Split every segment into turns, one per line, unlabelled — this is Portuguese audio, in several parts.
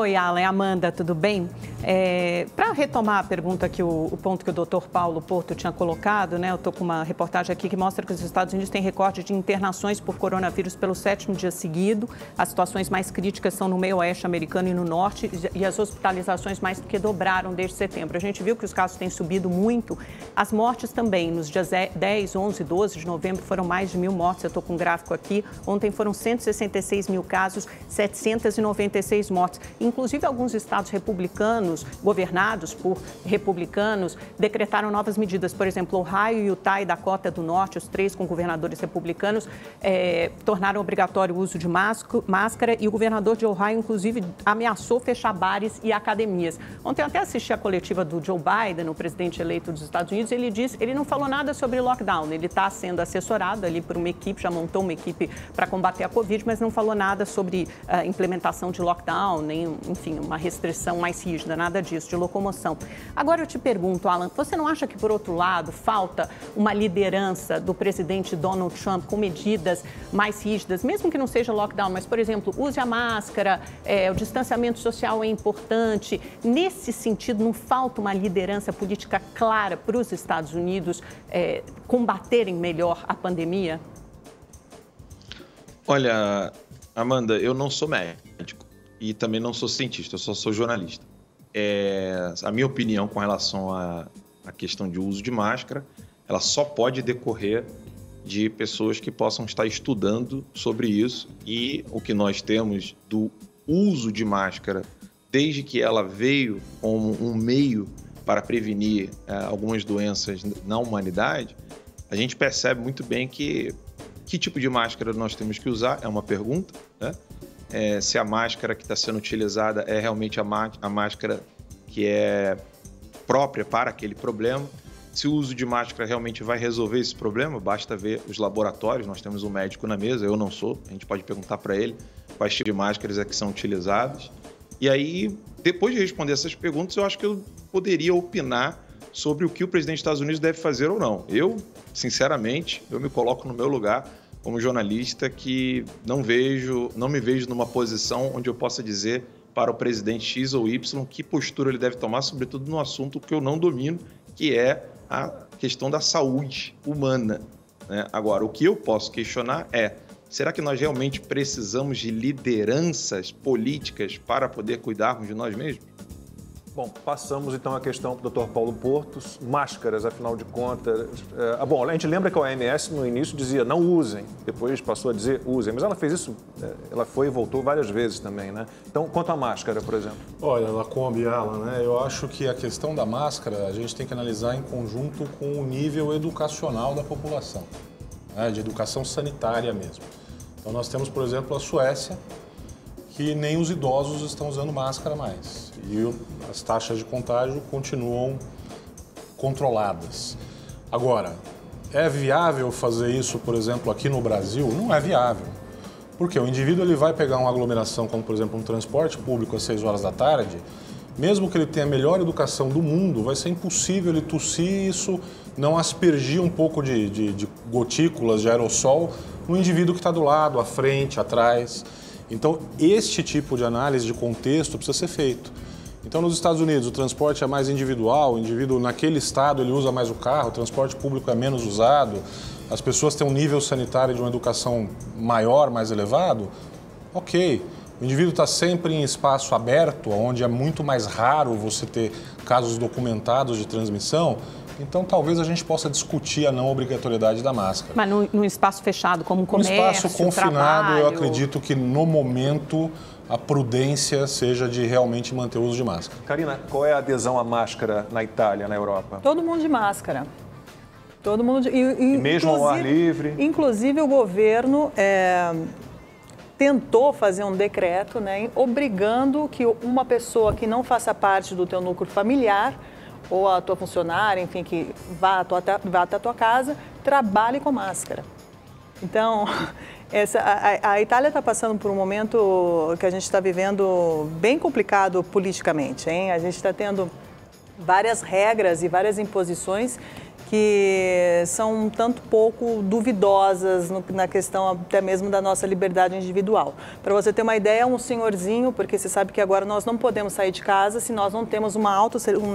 Oi, Alan. Amanda, tudo bem? Para retomar a pergunta que o ponto que o Dr. Paulo Porto tinha colocado, né? Eu estou com uma reportagem aqui que mostra que os Estados Unidos têm recorde de internações por coronavírus pelo 7º dia seguido. As situações mais críticas são no meio oeste americano e no norte, e as hospitalizações mais do que dobraram desde setembro. A gente viu que os casos têm subido muito, as mortes também. Nos dias 10, 11, 12 de novembro foram mais de 1.000 mortes. Eu estou com um gráfico aqui. Ontem foram 166 mil casos, 796 mortes. Inclusive, alguns estados republicanos, governados por republicanos, decretaram novas medidas. Por exemplo, Ohio, Utah e Dakota do Norte, os 3 com governadores republicanos, tornaram obrigatório o uso de máscara, e o governador de Ohio, inclusive, ameaçou fechar bares e academias. Ontem eu até assisti a coletiva do Joe Biden, o presidente eleito dos Estados Unidos. Ele não falou nada sobre lockdown. Ele está sendo assessorado ali por uma equipe, já montou uma equipe para combater a Covid, mas não falou nada sobre a implementação de lockdown, nem, enfim, uma restrição mais rígida, nada disso, de locomoção. Agora eu te pergunto, Alan, você não acha que, por outro lado, falta uma liderança do presidente Donald Trump com medidas mais rígidas, mesmo que não seja lockdown, mas, por exemplo, use a máscara, o distanciamento social é importante. Nesse sentido, não falta uma liderança política clara para os Estados Unidos combaterem melhor a pandemia?
Olha, Amanda, eu não sou médico e também não sou cientista, eu só sou jornalista. A minha opinião com relação à questão de uso de máscara, ela só pode decorrer de pessoas que possam estar estudando sobre isso, e o que nós temos do uso de máscara, desde que ela veio como um meio para prevenir algumas doenças na humanidade, a gente percebe muito bem que tipo de máscara nós temos que usar, é uma pergunta, né? Se a máscara que está sendo utilizada é realmente a máscara que é própria para aquele problema. Se o uso de máscara realmente vai resolver esse problema, basta ver os laboratórios. Nós temos um médico na mesa, eu não sou, a gente pode perguntar para ele quais tipos de máscaras é que são utilizadas. E aí, depois de responder essas perguntas, eu acho que eu poderia opinar sobre o que o presidente dos Estados Unidos deve fazer ou não. Eu, sinceramente, eu me coloco no meu lugar como jornalista que não me vejo numa posição onde eu possa dizer para o presidente X ou Y que postura ele deve tomar, sobretudo no assunto que eu não domino, que é a questão da saúde humana, né? Agora, o que eu posso questionar é: será que nós realmente precisamos de lideranças políticas para poder cuidarmos de nós mesmos?
Bom, passamos então à questão do Dr. Paulo Portos, máscaras, afinal de contas. Bom, a gente lembra que a OMS no início dizia não usem, depois passou a dizer usem, mas ela fez isso, ela foi e voltou várias vezes também, né? Então, quanto à máscara, por exemplo?
Olha, Lacombe, Alan, né? Eu acho que a questão da máscara a gente tem que analisar em conjunto com o nível educacional da população, né? De educação sanitária mesmo. Então, nós temos, por exemplo, a Suécia, que nem os idosos estão usando máscara mais. E as taxas de contágio continuam controladas. Agora, é viável fazer isso, por exemplo, aqui no Brasil? Não é viável. Porque o indivíduo ele vai pegar uma aglomeração, como por exemplo um transporte público às 6 horas da tarde, mesmo que ele tenha a melhor educação do mundo, vai ser impossível ele tossir isso, não aspergir um pouco de gotículas de aerossol no indivíduo que está do lado, à frente, atrás. Então, este tipo de análise de contexto precisa ser feito. Então, nos Estados Unidos, o transporte é mais individual, o indivíduo naquele estado ele usa mais o carro, o transporte público é menos usado, as pessoas têm um nível sanitário de uma educação maior, mais elevado, ok. O indivíduo está sempre em espaço aberto, onde é muito mais raro você ter casos documentados de transmissão. Então, talvez a gente possa discutir a não obrigatoriedade da máscara.
Mas num espaço fechado, como comércio,
no espaço confinado,
trabalho...
eu acredito que, no momento, a prudência seja de realmente manter o uso de máscara.
Karina, qual é a adesão à máscara na Itália, na Europa?
Todo mundo de máscara. Todo mundo de...
E mesmo ao ar livre?
Inclusive, o governo tentou fazer um decreto, né, obrigando que uma pessoa que não faça parte do teu núcleo familiar ou a tua funcionária, enfim, que vá até a tua casa, trabalhe com máscara. Então, a Itália está passando por um momento que a gente está vivendo bem complicado politicamente, hein? A gente está tendo várias regras e várias imposições que são um tanto pouco duvidosas na questão até mesmo da nossa liberdade individual. Para você ter uma ideia, um senhorzinho, porque você sabe que agora nós não podemos sair de casa se nós não temos um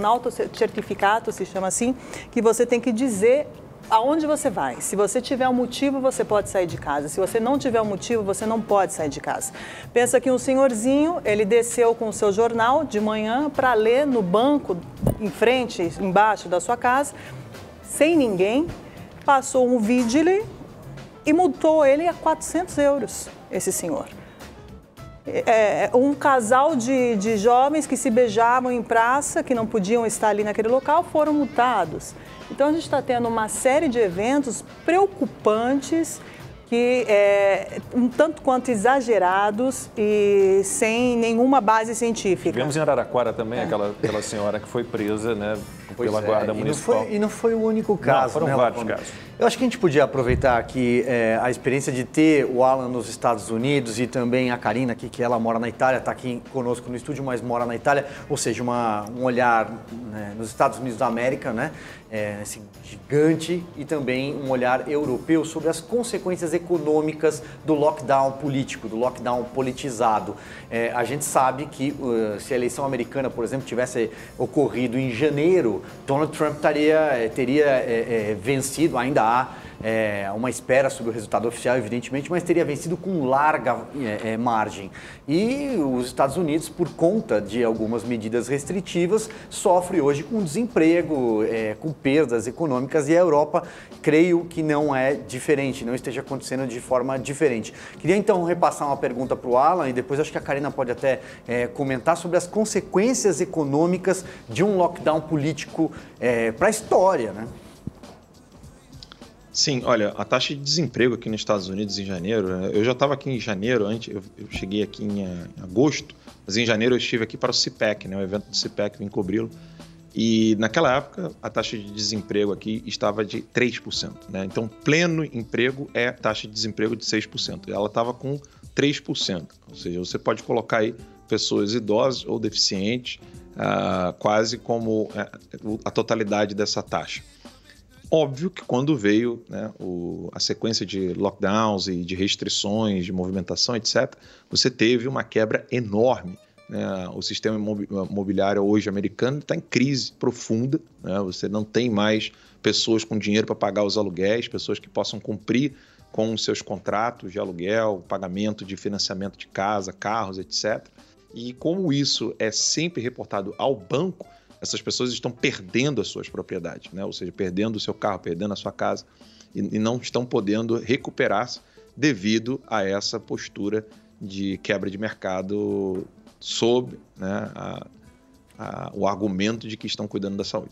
autocertificado, se chama assim, que você tem que dizer aonde você vai. Se você tiver um motivo, você pode sair de casa. Se você não tiver um motivo, você não pode sair de casa. Pensa que um senhorzinho, ele desceu com o seu jornal de manhã para ler no banco, em frente, embaixo da sua casa, sem ninguém, passou um vigile e multou ele a 400 euros, esse senhor. Um casal de jovens que se beijavam em praça, que não podiam estar ali naquele local, foram multados. Então, a gente está tendo uma série de eventos preocupantes, que um tanto quanto exagerados e sem nenhuma base científica.
Tivemos em Araraquara também aquela senhora que foi presa, né, pela guarda municipal.
E não foi o único caso.
Não, foram vários casos.
Eu acho que a gente podia aproveitar aqui a experiência de ter o Alan nos Estados Unidos e também a Karina aqui, que ela mora na Itália, está aqui conosco no estúdio, mas mora na Itália, ou seja, um olhar, né, nos Estados Unidos da América, né, assim, gigante, e também um olhar europeu sobre as consequências econômicas do lockdown político, do lockdown politizado. A gente sabe que se a eleição americana, por exemplo, tivesse ocorrido em janeiro, Donald Trump teria vencido. Ainda há uma espera sobre o resultado oficial, evidentemente, mas teria vencido com larga margem. E os Estados Unidos, por conta de algumas medidas restritivas, sofre hoje com desemprego, com perdas econômicas, e a Europa, creio que não é diferente, não esteja acontecendo de forma diferente. Queria então repassar uma pergunta para o Alan, e depois acho que a Karina pode até comentar sobre as consequências econômicas de um lockdown político para a história, né?
Sim, olha, a taxa de desemprego aqui nos Estados Unidos em janeiro, eu já estava aqui em janeiro, eu cheguei aqui em agosto, mas em janeiro eu estive aqui para o CPEC, né, o evento do CPEC, vim cobri-lo, e naquela época a taxa de desemprego aqui estava de 3%, né, então pleno emprego é taxa de desemprego de 6%, ela estava com 3%, ou seja, você pode colocar aí pessoas idosas ou deficientes quase como a totalidade dessa taxa. Óbvio que quando veio, né, a sequência de lockdowns e de restrições, de movimentação, etc., você teve uma quebra enorme, né? O sistema imobiliário hoje americano está em crise profunda, né? Você não tem mais pessoas com dinheiro para pagar os aluguéis, pessoas que possam cumprir com os seus contratos de aluguel, pagamento de financiamento de casa, carros, etc. E como isso é sempre reportado ao banco, essas pessoas estão perdendo as suas propriedades, né? Ou seja, perdendo o seu carro, perdendo a sua casa, e não estão podendo recuperar-se devido a essa postura de quebra de mercado sob, né, o argumento de que estão cuidando da saúde.